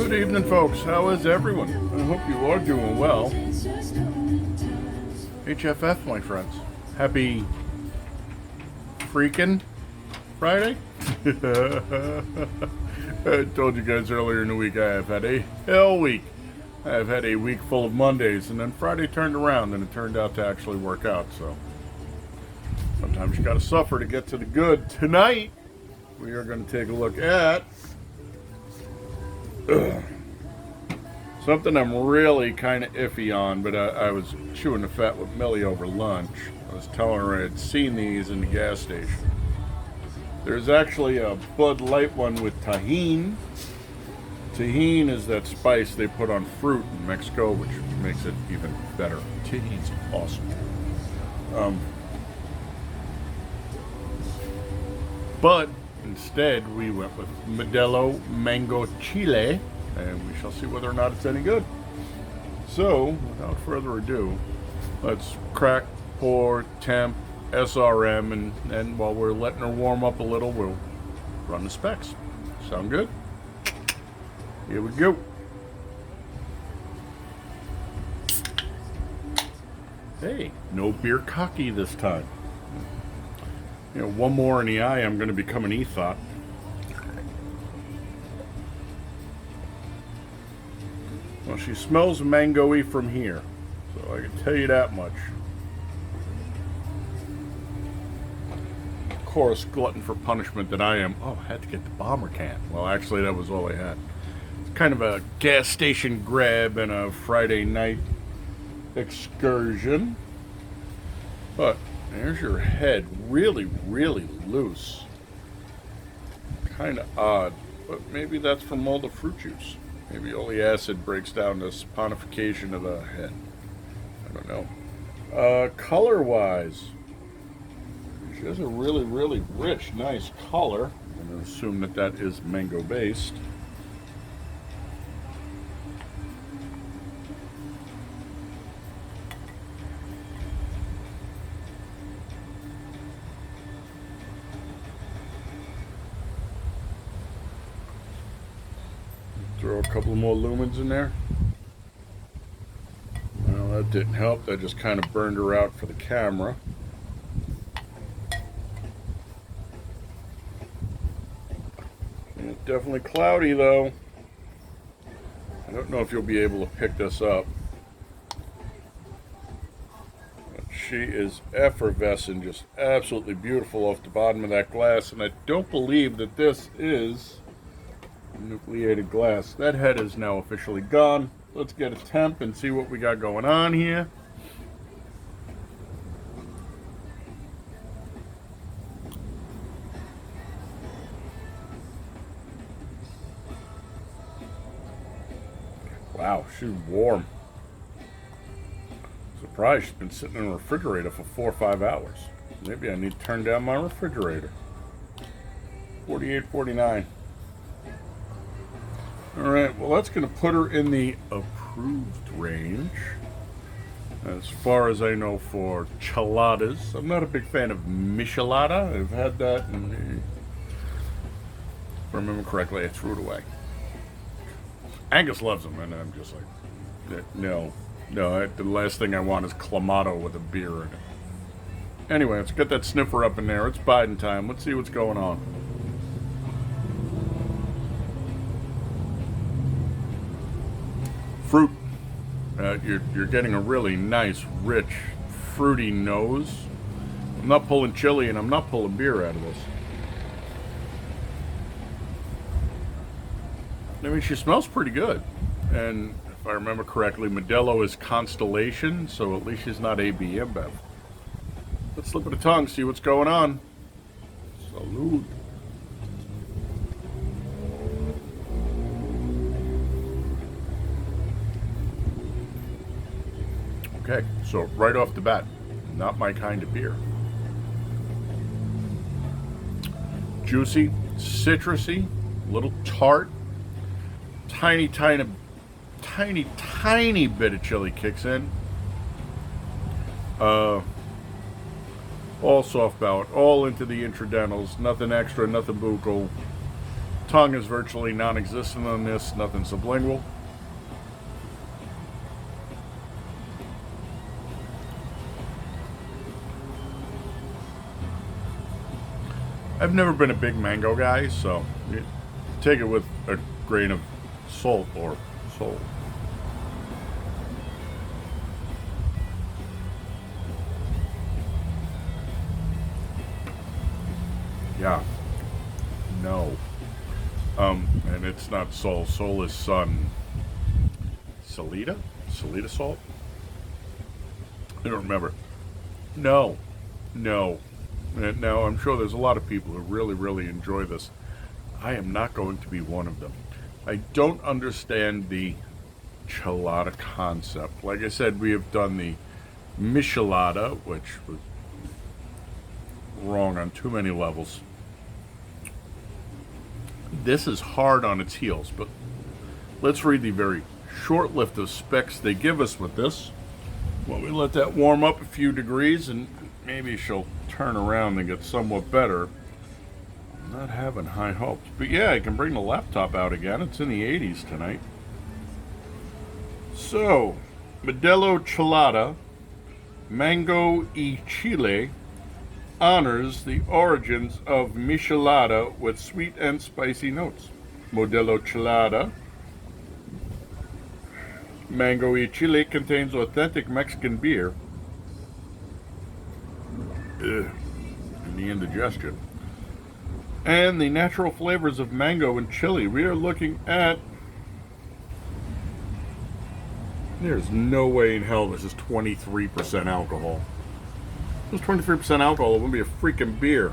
Good evening, folks. How is everyone? I hope you are doing well. HFF, my friends. Happy freaking Friday. I told you guys earlier in the week I have had a hell week. I have had a week full of Mondays, and then Friday turned around, and it turned out to actually work out. So sometimes you got to suffer to get to the good. Tonight, we are going to take a look at something I'm really kind of iffy on, but I was chewing the fat with Millie over lunch. I was telling her I had seen these in the gas station. There's actually a Bud Light one with tahini. Tahini is that spice they put on fruit in Mexico, which makes it even better. Tahini's awesome. But instead, we went with Modelo mango-chile, and we shall see whether or not it's any good. So, without further ado, let's crack, pour, temp, SRM, and while we're letting her warm up a little, we'll run the specs. Sound good? Here we go. Hey, no beer cocky this time. You know, one more in the eye, I'm going to become an ethot. Well, she smells mango-y from here, so I can tell you that much. Of course, glutton for punishment that I am. Oh, I had to get the bomber can. Well, actually, that was all I had. It's kind of a gas station grab and a Friday night excursion. But there's your head, really, really loose. Kind of odd, but maybe that's from all the fruit juice. Maybe all the acid breaks down the saponification of the head. I don't know. Color-wise, she has a really, really rich, nice color. I'm going to assume that that is mango-based. Throw a couple more lumens in there. Well, that didn't help. That just kind of burned her out for the camera. And it's definitely cloudy, though. I don't know if you'll be able to pick this up. But she is effervescent, just absolutely beautiful off the bottom of that glass. And I don't believe that this is nucleated glass. That head is now officially gone. Let's get a temp and see what we got going on here. Wow, she's warm. Surprised she's been sitting in a refrigerator for 4 or 5 hours. Maybe I need to turn down my refrigerator. 48.49. Alright, well that's going to put her in the approved range. As far as I know for cheladas. I'm not a big fan of michelada. I've had that and if I remember correctly, I threw it away. Angus loves them and I'm just like, no, the last thing I want is clamato with a beer in it. Anyway, let's get that sniffer up in there. It's Biden time. Let's see what's going on. Fruit. You're getting a really nice, rich, fruity nose. I'm not pulling chili and I'm not pulling beer out of this. I mean, she smells pretty good. And if I remember correctly, Modelo is Constellation, so at least she's not AB InBev. Let's slip of the tongue, see what's going on. Salud. Okay, so right off the bat, not my kind of beer. Juicy, citrusy, little tart, tiny bit of chili kicks in. All soft palate, all into the intradentals, nothing extra, nothing buccal. Tongue is virtually non-existent on this, nothing sublingual. I've never been a big mango guy, so take it with a grain of salt or salt. Yeah. No. And it's not Sol. Sol is sun. Salida? Salida salt? I don't remember. No. No. Now, I'm sure there's a lot of people who really, really enjoy this. I am not going to be one of them. I don't understand the chelada concept. Like I said, we have done the michelada, which was wrong on too many levels. This is hard on its heels, but let's read the very short list of specs they give us with this. Well, we let that warm up a few degrees, and maybe she'll turn around and get somewhat better. I'm not having high hopes. But yeah, I can bring the laptop out again. It's in the 80s tonight. So, modelo-chelada, mango-chile, honors the origins of michelada with sweet and spicy notes. Modelo-chelada, mango-chile contains authentic Mexican beer. And the indigestion. And the natural flavors of mango and chili. We are looking at... There's no way in hell this is 23% alcohol. If it was 23% alcohol, it wouldn't be a freaking beer.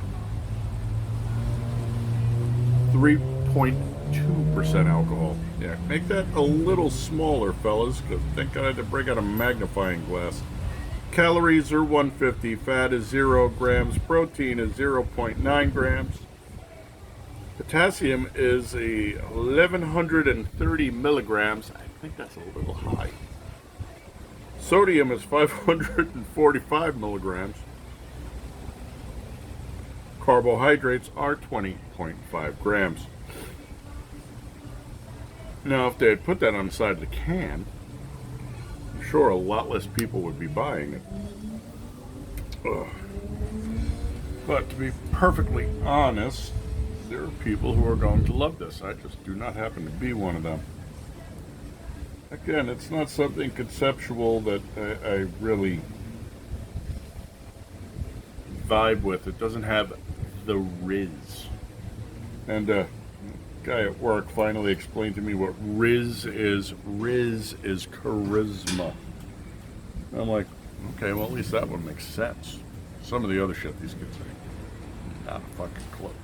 3.2% alcohol. Yeah, make that a little smaller, fellas, because I think I had to break out a magnifying glass. Calories are 150, fat is 0 grams, protein is 0.9 grams. Potassium is 1130 milligrams. I think that's a little high. Sodium is 545 milligrams. Carbohydrates are 20.5 grams. Now, if they had put that on the side of the can, I'm sure a lot less people would be buying it. Ugh. But to be perfectly honest, there are people who are going to love this. I just do not happen to be one of them. Again, it's not something conceptual that I really vibe with. It doesn't have the Riz. And a guy at work finally explained to me what Riz is. Riz is charisma. I'm like, okay, well, at least that one makes sense. Some of the other shit these kids say, not a fucking clue.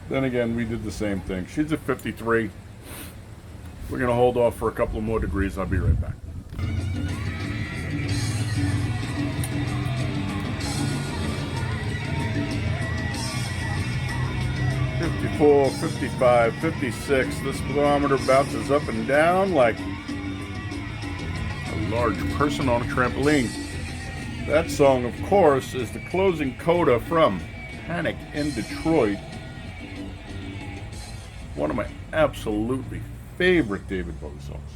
Then again, we did the same thing. She's at 53. We're going to hold off for a couple of more degrees. I'll be right back. 54, 55, 56. This thermometer bounces up and down like a large person on a trampoline. That song, of course, is the closing coda from Panic in Detroit. One of my absolutely favorite David Bowie songs.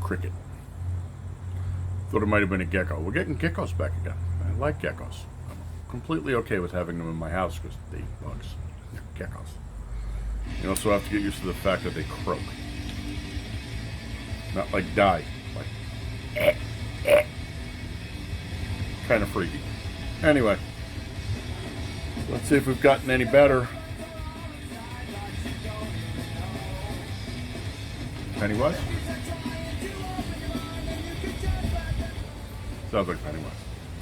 Cricket. Thought it might have been a gecko. We're getting geckos back again. I like geckos. I'm completely okay with having them in my house because they eat bugs. They're geckos. You also have to get used to the fact that they croak. Not like die. Like kind of freaky. Anyway. Let's see if we've gotten any better. Pennywise? Sounds like Pennywise.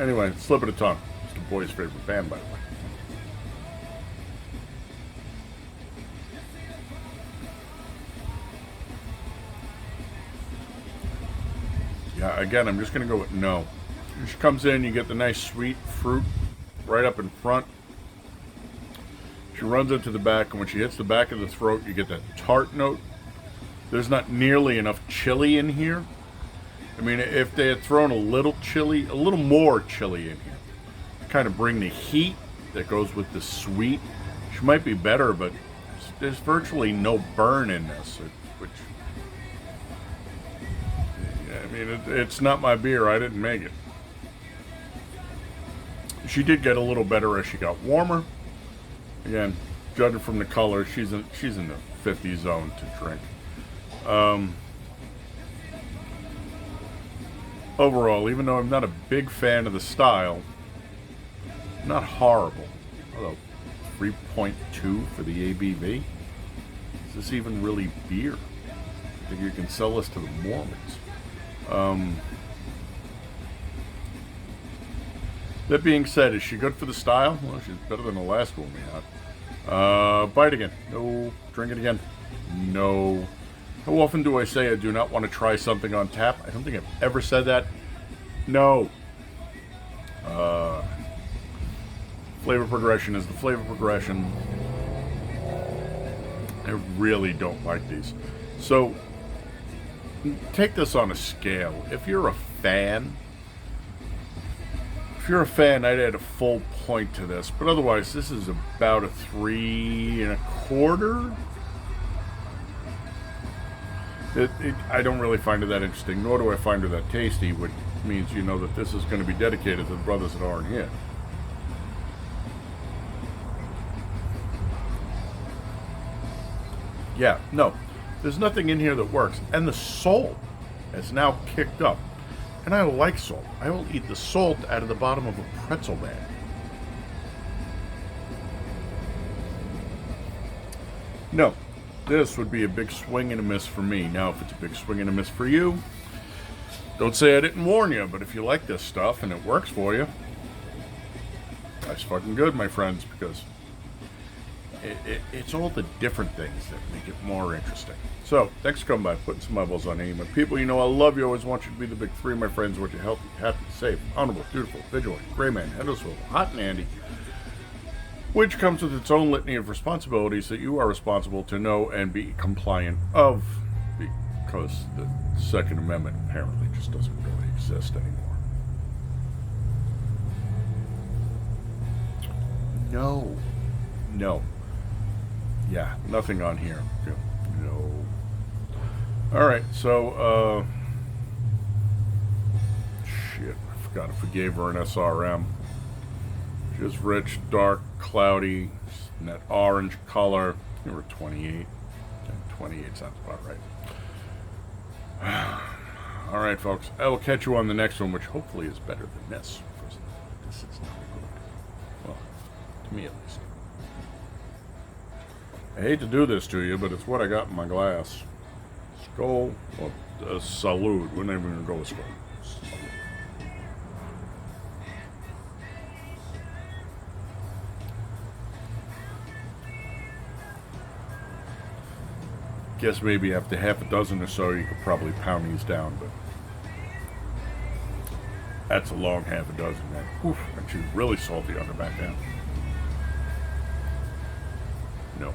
Anyway, Slip of the Tongue. It's the boy's favorite band, by the way. Yeah, again, I'm just going to go with no. When she comes in, you get the nice sweet fruit right up in front. She runs into the back, and when she hits the back of the throat, you get that tart note. There's not nearly enough chili in here. I mean, if they had thrown a little chili, a little more chili in here, kind of bring the heat that goes with the sweet. She might be better, but there's virtually no burn in this, which, I mean, it's not my beer. I didn't make it. She did get a little better as she got warmer. Again, judging from the color, she's in the 50 zone to drink. Overall, even though I'm not a big fan of the style, not horrible. Although 3.2 for the ABV. Is this even really beer? I think you can sell this to the Mormons. That being said, is she good for the style? Well, she's better than the last one we had. Bite again. No. Drink it again. No. How often do I say I do not want to try something on tap? I don't think I've ever said that. No. Flavor progression is the flavor progression. I really don't like these. So, take this on a scale. If you're a fan, I'd add a full point to this. But otherwise, this is about a 3 1/4. I don't really find it that interesting, nor do I find it that tasty, which means you know that this is going to be dedicated to the brothers that aren't here. Yeah, no, there's nothing in here that works. And the salt has now kicked up. And I like salt. I will eat the salt out of the bottom of a pretzel bag. No, this would be a big swing and a miss for me. Now, if it's a big swing and a miss for you, don't say I didn't warn you, but if you like this stuff and it works for you, that's fucking good, my friends, because it's all the different things that make it more interesting. So, thanks for coming by, putting some eyeballs on me. My people, you know I love you, always want you to be the big three, my friends. Want you healthy, happy, safe, honorable, beautiful, vigilant, gray man, Hendersonville, hot and handy, which comes with its own litany of responsibilities that you are responsible to know and be compliant of, because the Second Amendment apparently just doesn't really exist anymore. No. Yeah, nothing on here. No. Alright, so, shit, I forgot if we gave her an SRM. Just rich, dark, cloudy, and that orange color. They were 28. 28 sounds about right. Alright, folks, I will catch you on the next one, which hopefully is better than this. Because this is not good. Well, to me at least. I hate to do this to you, but it's what I got in my glass. Skull, well, Salud. We're not even going to go with Skull. Guess maybe after half a dozen or so, you could probably pound these down, but that's a long half a dozen, man. Oof, and she's really salty on the back end. No.